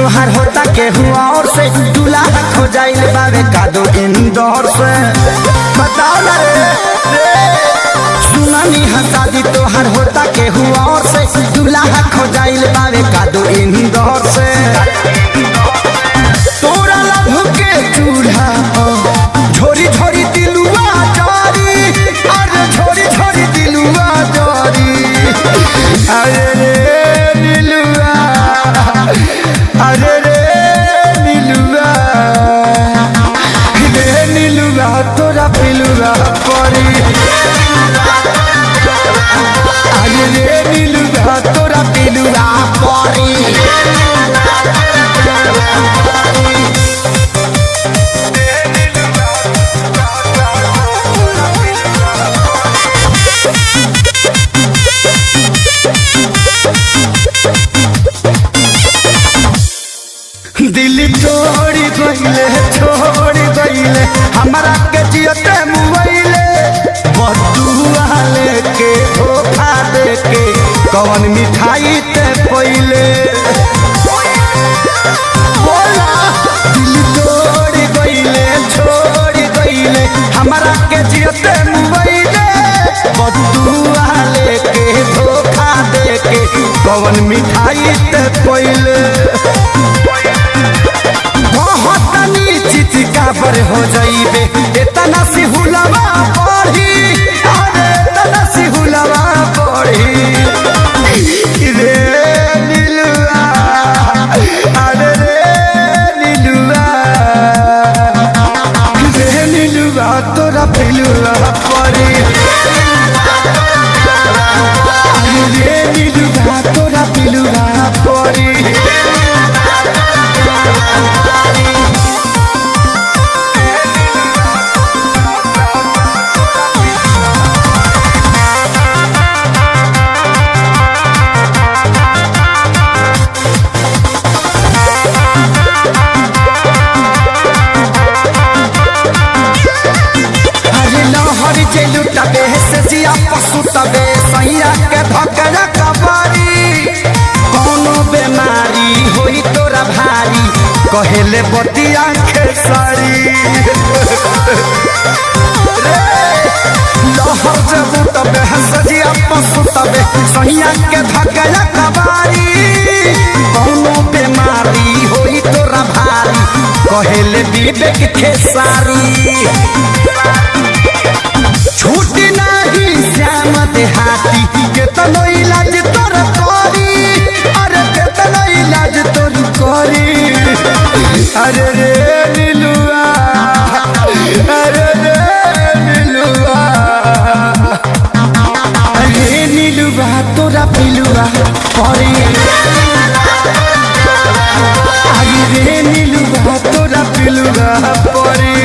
तोहार होता के हुआ और से दूल्हा खो जाइल बावे कादो इंदौर से बताओ ना रे सुनानी शादी तोहार होता के हुआ और से दूल्हा खो जाइल बावे कादो इंदौर से तोरा लभ के चूल्हा झोरी झोरी दिलुआ जारी अरे झोरी झोरी दिलुआ जारी अरे रे दिलुआ अरे रे नीलुआ रे नीलुआ तोरा पिलुआ परी अरे रे नीलुआ तोरा पिलुआ परी दिल छोड़ी गईले हमारा के जियते मुआइले बदुआ लेके धोखा देके कौन मिठाई ते पहिले बोला दिल छोड़ी गईले हमारा के जियते मुआइले बदुआ लेके धोखा देके कौन मिठाई ते पहिले पर हो जाइबे इतना सी हुलवा पढ़ी अरे इतना सी हुलवा पढ़ी रे नीलुआ अरे रे नीलुआ तोरा पिलुआ पढ़ी रे नीलुआ तोरा पिलुआ पढ़ी लुटबे से जिया पशु तबे सैया के धकरा कबारी कोनो बेमारी होई तोरा भारी कहेले बतिया खेसारी लहर जबू तबे से जिया पशु तबे सैया के धकरा कबारी कोनो बेमारी होई तोरा भारी कहेले विवेक खेसारी छूटी नहीं श्याम देहाती केतनो इलाज तोर करी अरे केतनो इलाज तोर करी अरे रे नीलुआ अरे रे नीलुआ अरे नीलुआ तोरा पिलुआ परी अरे रे नीलुआ तोरा पिलुआ परी